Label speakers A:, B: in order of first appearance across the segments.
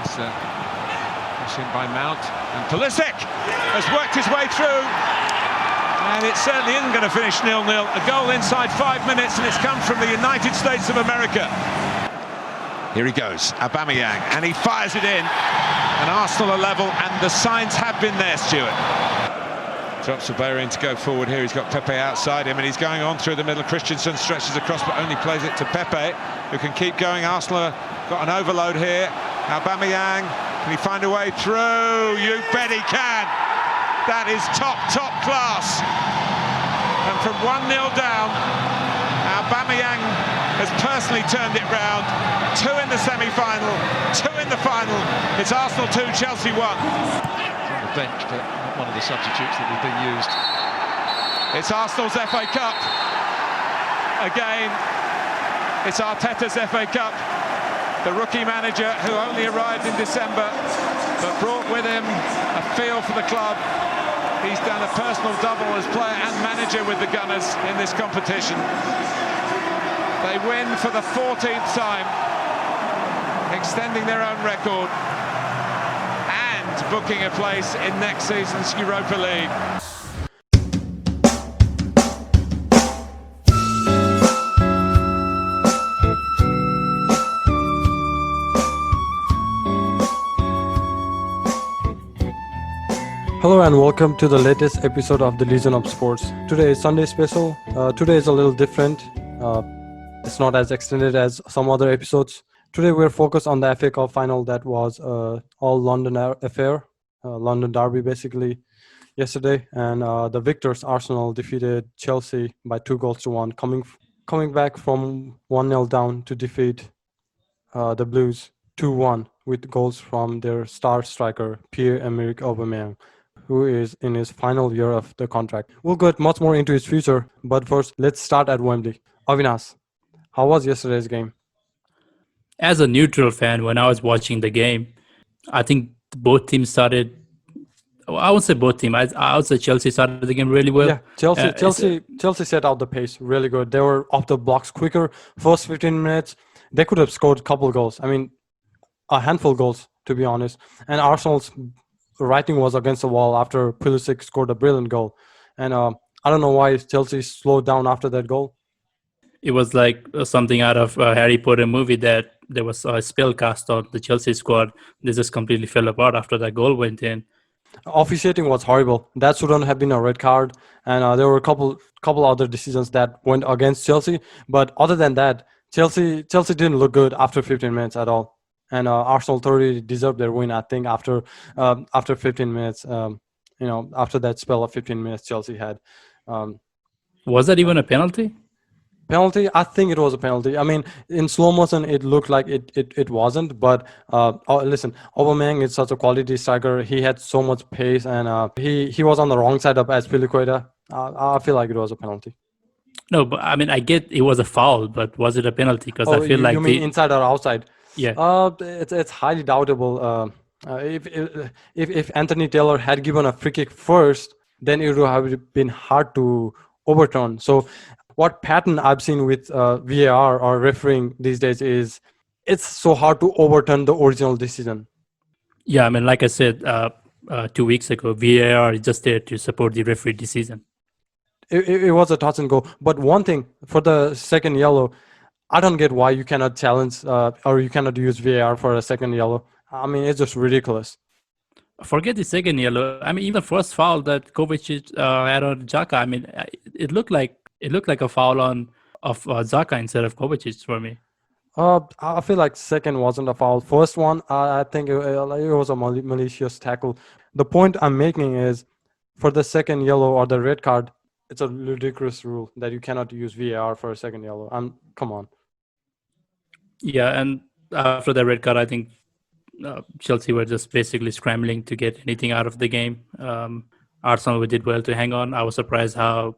A: It's in by Mount, and Pulisic has worked his way through, and it certainly isn't going to finish 0-0. A goal inside 5 minutes, and it's come from the United States of America. Here he goes, Aubameyang, and he fires it in, and Arsenal are level, and the signs have been there, Stuart. Drops the player in to go forward here. He's got Pepe outside him, and he's going on through the middle. Christensen stretches across, but only plays it to Pepe, who can keep going. Arsenal got an overload here. Aubameyang, can he find a way through? You bet he can. That is top class. And from 1-0 down, Aubameyang has personally turned it round. 2 in the semi-final, 2 in the final. It's Arsenal 2, Chelsea 1.
B: On the bench, but not one of the substitutes that have been used.
A: It's Arsenal's FA Cup. Again, it's Arteta's FA Cup. The rookie manager who only arrived in December, but brought with him a feel for the club. He's done a personal double as player and manager with the Gunners in this competition. They win for the 14th time, extending their own record and booking a place in next season's Europa League.
C: Hello and welcome to the latest episode of the Legion of Sports. Today is Sunday special. Today is a little different. It's not as extended as some other episodes. Today we're focused on the FA Cup final that was all London affair, London derby basically yesterday. And the victors, Arsenal, defeated Chelsea by 2-1, coming back from 1-0 down to defeat the Blues 2-1 with goals from their star striker, Pierre Emerick Aubameyang, who is in his final year of the contract. We'll get much more into his future, but first, let's start at Wembley. Avinash, how was yesterday's game?
D: As a neutral fan, when I was watching the game, I think both teams started. Well, I won't say both teams. I would say Chelsea started the game really well.
C: Yeah, Chelsea set out the pace really good. They were off the blocks quicker. First 15 minutes, they could have scored a couple goals. I mean, a handful of goals, to be honest. And Arsenal's writing was against the wall after Pulisic scored a brilliant goal. And I don't know why Chelsea slowed down after that goal.
D: It was like something out of a Harry Potter movie that there was a spell cast on the Chelsea squad. They just completely fell apart after that goal went in.
C: Officiating was horrible. That shouldn't have been a red card. And there were a couple other decisions that went against Chelsea. But other than that, Chelsea didn't look good after 15 minutes at all. And Arsenal thoroughly deserved their win, I think, after 15 minutes. After that spell of 15 minutes Chelsea had.
D: Was that even a penalty?
C: Penalty? I think it was a penalty. I mean, in slow motion, it looked like it wasn't. But listen, Aubameyang is such a quality striker. He had so much pace, and he was on the wrong side of Azpilicueta. I feel like it was a penalty.
D: No, but I mean, I get it was a foul, but was it a penalty? Because I feel like
C: you mean inside or outside?
D: Yeah.
C: It's highly doubtable. If Anthony Taylor had given a free kick first, then it would have been hard to overturn. So what pattern I've seen with VAR or refereeing these days is it's so hard to overturn the original decision.
D: Yeah, I mean, like I said 2 weeks ago, VAR is just there to support the referee decision.
C: It was a touch and go. But one thing, for the second yellow, I don't get why you cannot challenge or you cannot use VAR for a second yellow. I mean, it's just ridiculous.
D: Forget the second yellow. I mean, even first foul that Kovacic had on Xhaka. I mean, it looked like a foul of Xhaka instead of Kovacic for me.
C: I feel like second wasn't a foul. First one, I think it was a malicious tackle. The point I'm making is, for the second yellow or the red card, it's a ludicrous rule that you cannot use VAR for a second yellow. Come on.
D: Yeah, and after the red card, I think Chelsea were just basically scrambling to get anything out of the game. Arsenal did well to hang on. I was surprised how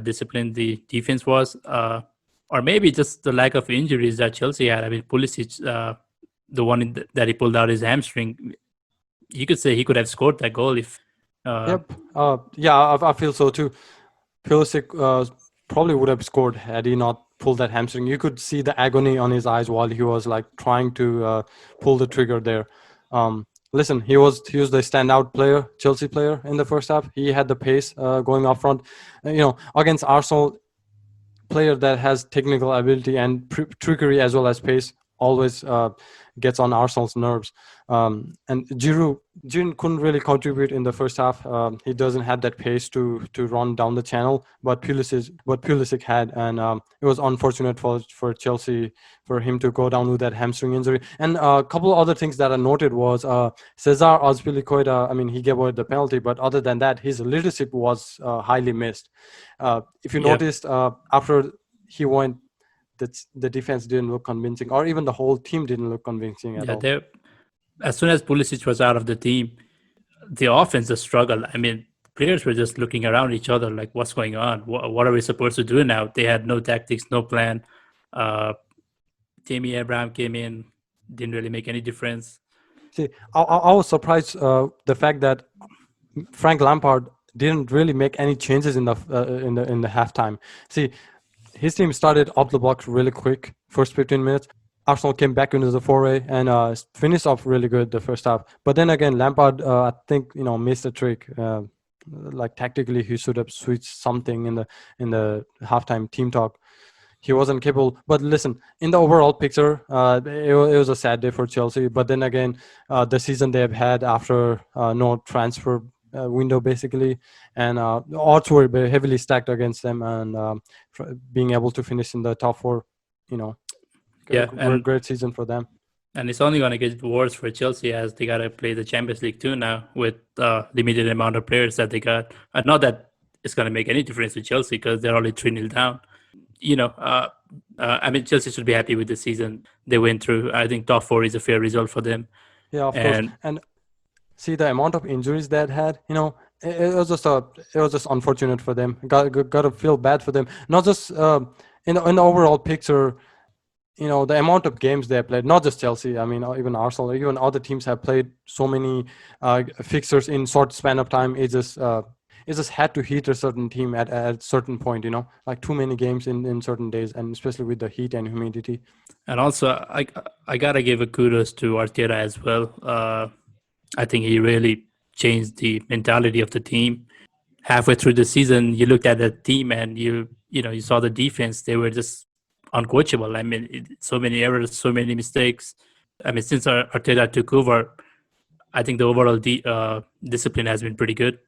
D: disciplined the defense was. Or maybe just the lack of injuries that Chelsea had. I mean, Pulisic, the one that he pulled out his hamstring, you could say he could have scored that goal if...
C: Yep. I feel so too. Pulisic probably would have scored had he not pulled that hamstring. You could see the agony on his eyes while he was like trying to pull the trigger there. Listen, he was the standout player, Chelsea player in the first half. He had the pace going up front. Against Arsenal, player that has technical ability and trickery as well as pace always gets on Arsenal's nerves. And Giroud couldn't really contribute in the first half. He doesn't have that pace to run down the channel, but Pulisic had, and it was unfortunate for Chelsea for him to go down with that hamstring injury. And a couple of other things that I noted was Cesar Azpilicueta. I mean, he gave away the penalty, but other than that, his leadership was highly missed. If you noticed, after he went, the defense didn't look convincing, or even the whole team didn't look convincing at all.
D: As soon as Pulisic was out of the team, the offense just struggled. I mean, players were just looking around each other like, what's going on? What are we supposed to do now? They had no tactics, no plan. Tammy Abraham came in, didn't really make any difference.
C: See, I was surprised the fact that Frank Lampard didn't really make any changes in the halftime. See, his team started up the block really quick, first 15 minutes. Arsenal came back into the foray and finished off really good the first half. But then again, Lampard, I think, missed a trick. Like tactically, he should have switched something in the halftime team talk. He wasn't capable. But listen, in the overall picture, it was a sad day for Chelsea. But then again, the season they've had after no transfer window basically, and the odds were heavily stacked against them, and being able to finish in the top four, great season for them.
D: And it's only going to get worse for Chelsea as they got to play the Champions League too now with limited amount of players that they got. Not that it's going to make any difference to Chelsea because they're only 3-0 down. I mean, Chelsea should be happy with the season they went through. I think top four is a fair result for them.
C: Yeah, of course. And see the amount of injuries they had. It was just unfortunate for them. Got to feel bad for them. Not just in the overall picture. The amount of games they have played, not just Chelsea. I mean, even Arsenal, even other teams have played so many fixtures in short span of time. It just had to hit a certain team at a certain point. Like too many games in certain days, and especially with the heat and humidity.
D: And also, I gotta give a kudos to Arteta as well. I think he really changed the mentality of the team. Halfway through the season, you looked at the team and you saw the defense. They were just uncoachable. I mean, so many errors, so many mistakes. I mean, since Arteta took over, I think the overall discipline has been pretty good.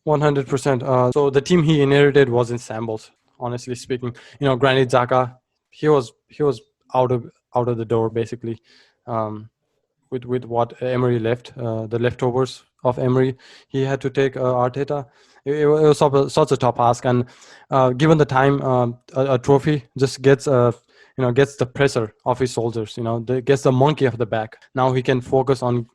C: 100%. So the team he inherited was in shambles, honestly speaking. Granit Xhaka, he was out of the door basically. With what Emery left, the leftovers of Emery, he had to take Arteta. It was such a tough ask, and given the time, a trophy just gets the pressure off his shoulders. Gets the monkey off the back. Now he can focus on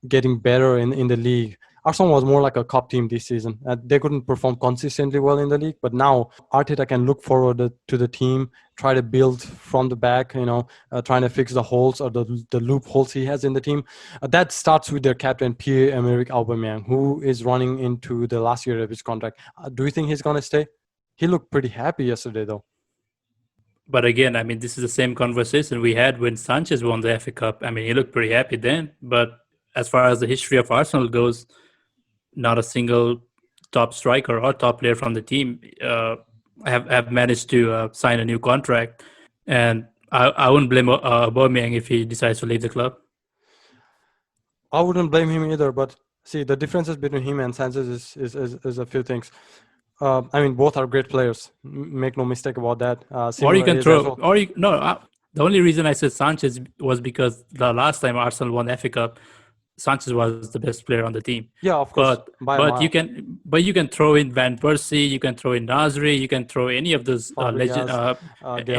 C: getting better in the league. Arsenal was more like a cup team this season. They couldn't perform consistently well in the league, but now Arteta can look forward to the team, try to build from the back, trying to fix the holes or the loopholes he has in the team. That starts with their captain, Pierre Emerick Aubameyang, who is running into the last year of his contract. Do you think he's going to stay? He looked pretty happy yesterday, though.
D: But again, I mean, this is the same conversation we had when Sanchez won the FA Cup. I mean, he looked pretty happy then. But as far as the history of Arsenal goes, not a single top striker or top player from the team have managed to sign a new contract. And I wouldn't blame Aubameyang if he decides to leave the club.
C: I wouldn't blame him either. But see, the differences between him and Sanchez is a few things. I mean, both are great players. Make no mistake about that.
D: Or you can throw. Well. The only reason I said Sanchez was because the last time Arsenal won the FA Cup, Sanchez was the best player on the team.
C: Yeah, of course.
D: But you can throw in Van Persie, you can throw in Nasri, you can throw any of those legends.
C: Absolutely.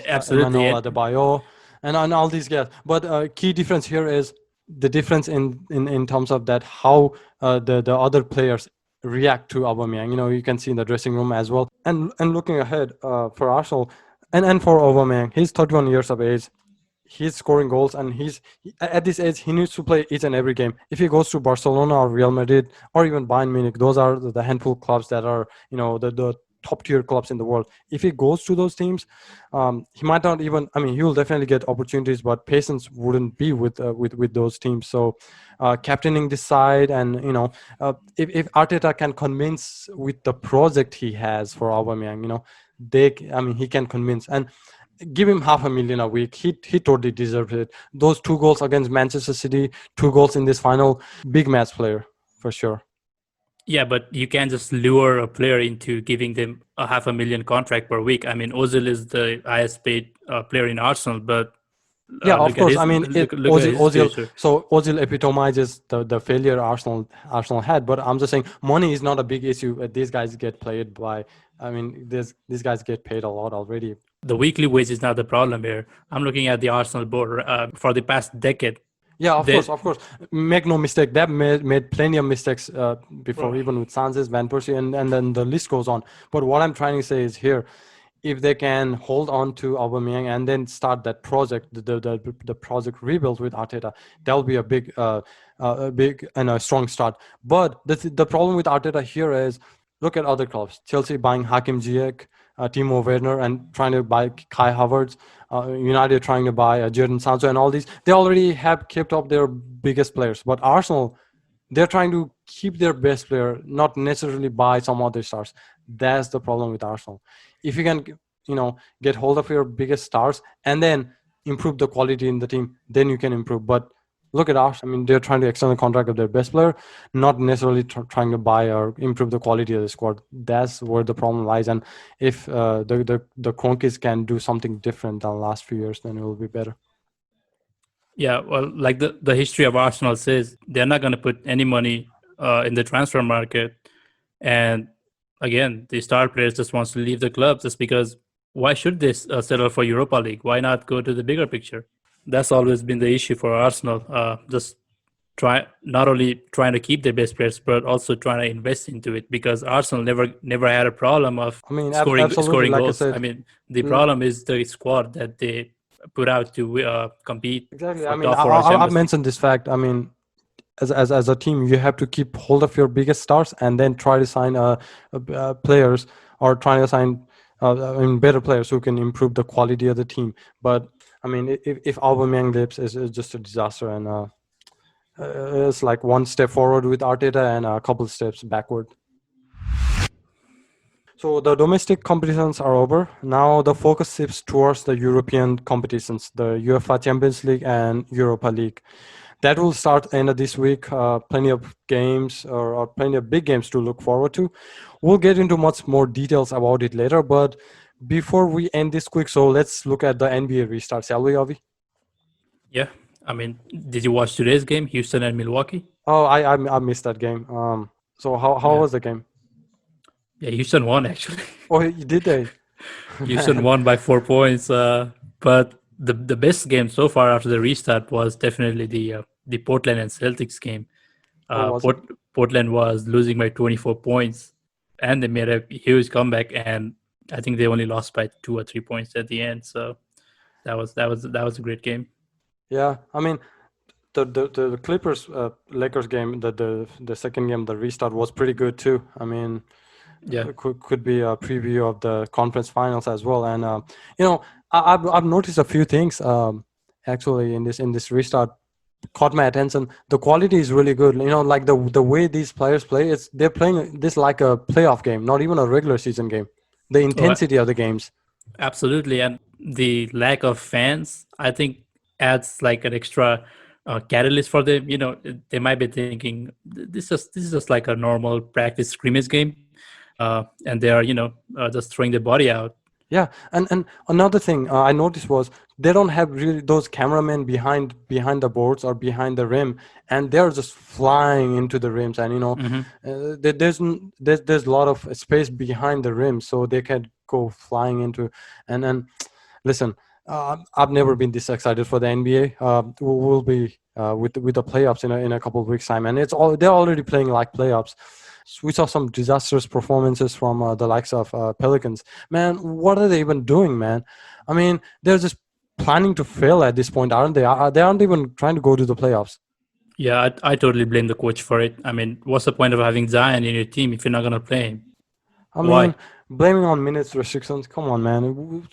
C: Adebayo, and all these guys. But key difference here is the difference in terms of that how the other players react to Aubameyang. You can see in the dressing room as well. And looking ahead for Arsenal and for Aubameyang, he's 31 years of age. He's scoring goals, and at this age he needs to play each and every game. If he goes to Barcelona or Real Madrid or even Bayern Munich, those are the handful of clubs that are the top tier clubs in the world. If he goes to those teams, he might not even. I mean, he will definitely get opportunities, but patience wouldn't be with those teams. So, captaining this side, and if Arteta can convince with the project he has for Aubameyang, he can convince and give him $500,000 a week. He totally deserved it. Those 2 goals against Manchester City, 2 goals in this final, big match player for sure.
D: Yeah, but you can't just lure a player into giving them a $500,000 contract per week. I mean, Ozil is the highest paid player in Arsenal, but
C: yeah, of course.
D: Ozil.
C: So Ozil epitomizes the failure Arsenal had. But I'm just saying, money is not a big issue. These guys get played by. I mean, these guys get paid a lot already.
D: The weekly wage is not the problem here. I'm looking at the Arsenal board for the past decade.
C: Yeah, of course. Make no mistake. They've made plenty of mistakes before, even with Sanchez, Van Persie, and then the list goes on. But what I'm trying to say is here, if they can hold on to Aubameyang and then start that project, the project rebuild with Arteta, that'll be a big and a strong start. But the problem with Arteta here is, look at other clubs. Chelsea buying Hakim Ziyech, Timo Werner, and trying to buy Kai Havertz. United trying to buy Jadon Sancho, and all these. They already have kept up their biggest players. But Arsenal, they're trying to keep their best player, not necessarily buy some other stars. That's the problem with Arsenal. If you can, get hold of your biggest stars and then improve the quality in the team, then you can improve. But look at Arsenal. I mean, they're trying to extend the contract of their best player, not necessarily trying to buy or improve the quality of the squad. That's where the problem lies. And if the Kroenkes can do something different than the last few years, then it will be better.
D: Yeah, well, like the history of Arsenal says, they're not going to put any money in the transfer market. And again, the star players just wants to leave the club just because why should they settle for Europa League? Why not go to the bigger picture? That's always been the issue for Arsenal. Just not only trying to keep their best players, but also trying to invest into it, because Arsenal never had a problem of scoring
C: like
D: goals. I mean, the problem is the squad that they put out to compete.
C: Exactly. I mean, I've mentioned this fact. I mean, as a team, you have to keep hold of your biggest stars and then try to sign players, or try to sign better players who can improve the quality of the team. But I mean, if Aubameyang leaves, it's just a disaster, and it's like one step forward with Arteta and a couple steps backward. So the domestic competitions are over. Now the focus shifts towards the European competitions, the UEFA Champions League and Europa League. That will start end of this week. Plenty of games or plenty of big games to look forward to. We'll get into much more details about it later, but before we end this quick, so let's look at the NBA restart, shall we, Avi?
D: Yeah. I mean, did you watch today's game, Houston and Milwaukee?
C: Oh, I missed that game. So how was the game?
D: Yeah, Houston won, actually.
C: Oh, did they?
D: Houston won by 4 points. But the best game so far after the restart was definitely the Portland and Celtics game. Portland was losing by 24 points, and they made a huge comeback, and I think they only lost by 2 or 3 points at the end. So that was a great game.
C: Yeah, I mean, the Clippers Lakers game, the second game, the restart was pretty good too. I mean, yeah, it could be a preview of the conference finals as well. And I've noticed a few things actually in this restart caught my attention. The quality is really good. Like the way these players play, they're playing this like a playoff game, not even a regular season game. The intensity of the games.
D: Absolutely, and the lack of fans, I think, adds like an extra catalyst for them. They might be thinking this is just like a normal practice scrimmage game, and they are just throwing their body out.
C: Yeah, and another thing I noticed was they don't have really those cameramen behind the boards or behind the rim, and they're just flying into the rims. And there's a lot of space behind the rim, so they can go flying into. And then, listen, I've never been this excited for the NBA. We'll be with the playoffs in a couple of weeks' time, and they're already playing like playoffs. We saw some disastrous performances from the likes of Pelicans. Man, what are they even doing, man? I mean, they're just planning to fail at this point, aren't they? They aren't even trying to go to the playoffs.
D: Yeah, I totally blame the coach for it. I mean, what's the point of having Zion in your team if you're not going to play him?
C: I mean, blaming on minutes restrictions. Come on, man.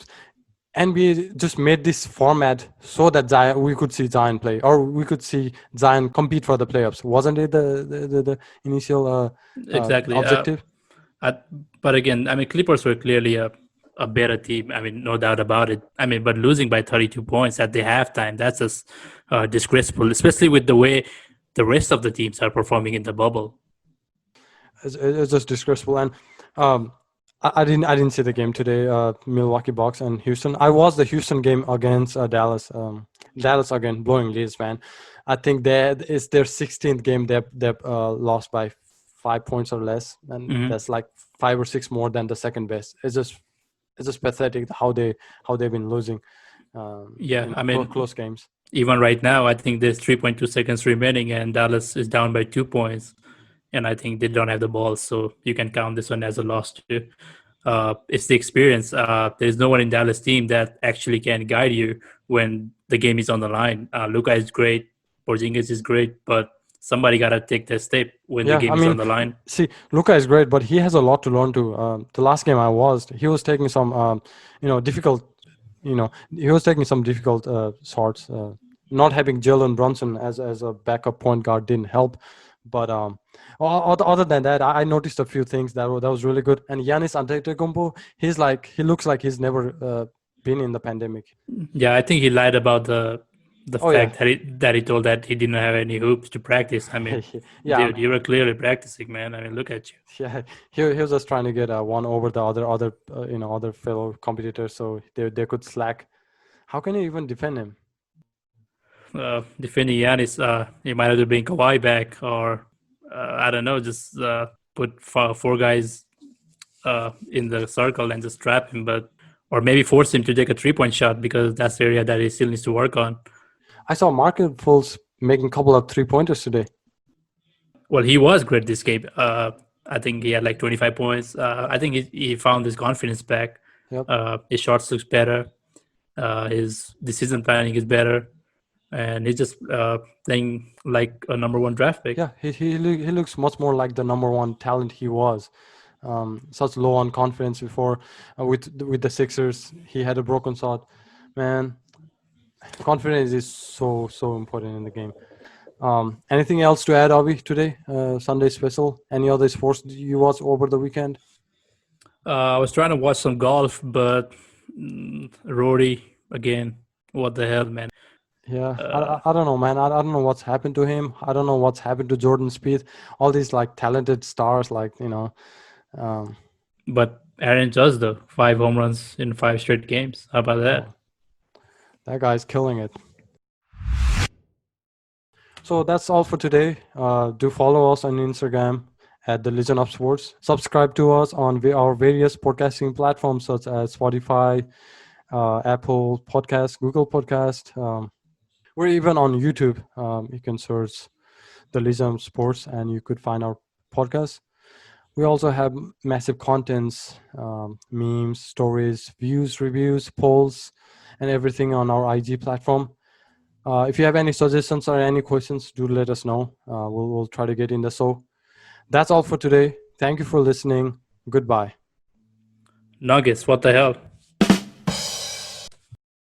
C: NBA just made this format so that we could see Zion play, or we could see Zion compete for the playoffs. Wasn't it the initial
D: Exactly.
C: objective?
D: But again, I mean, Clippers were clearly a better team. I mean, no doubt about it. I mean, but losing by 32 points at the halftime, that's just disgraceful, especially with the way the rest of the teams are performing in the bubble.
C: It's just disgraceful. And I didn't see the game today. Milwaukee Bucks and Houston. I watched the Houston game against Dallas. Dallas again blowing leads, man. I think that is their 16th game. They lost by 5 points or less, and that's like 5 or 6 more than the second best. It's just pathetic how they've been losing.
D: I mean,
C: close games.
D: Even right now, I think there's 3.2 seconds remaining, and Dallas is down by 2 points. And I think they don't have the ball, so you can count this one as a loss too. It's the experience. There's no one in Dallas team that actually can guide you when the game is on the line. Luka is great, Porzingis is great, but somebody gotta take the step when the game is on the line.
C: See, Luka is great, but he has a lot to learn too. The last game I watched, he was taking some, difficult. He was taking some difficult shots. Not having Jalen Brunson as a backup point guard didn't help, but other than that, I noticed a few things that was really good. And Giannis Antetokounmpo, he looks like he's never been in the pandemic.
D: Yeah, I think he lied about the fact that he told that he didn't have any hoops to practice. I mean, dude, you were clearly practicing, man. I mean, look at you.
C: Yeah, he was just trying to get one over the other fellow competitors, so they could slack. How can you even defend him?
D: Defending Giannis, you might have to bring Kawhi back, or I don't know, just put four guys in the circle and just trap him, or maybe force him to take a 3-point shot, because that's the area that he still needs to work on.
C: I saw Markelle Fultz making a couple of 3-pointers today.
D: Well, he was great this game. I think he had like 25 points. I think he found his confidence back.
C: Yep.
D: His shots looks better. His decision planning is better. And he's just playing like a number 1 draft pick.
C: Yeah, he looks much more like the number 1 talent he was. Such low on confidence before with the Sixers. He had a broken shot. Man, confidence is so important in the game. Anything else to add, Avi, today? Sunday special? Any other sports you watched over the weekend?
D: I was trying to watch some golf, but Rory again. What the hell, man?
C: Yeah, I don't know, man. I don't know what's happened to him. I don't know what's happened to Jordan Spieth. All these like talented stars,
D: But Aaron Judge, though, 5 home runs in 5 straight games. How about that?
C: That guy's killing it. So that's all for today. Do follow us on Instagram at The Legion of Sports. Subscribe to us on our various podcasting platforms such as Spotify, Apple Podcast, Google Podcast. We're even on YouTube. You can search The Legion of Sports and you could find our podcast. We also have massive contents, memes, stories, views, reviews, polls, and everything on our IG platform. If you have any suggestions or any questions, do let us know. We'll try to get in the show. That's all for today. Thank you for listening. Goodbye.
D: Nuggets, what the hell?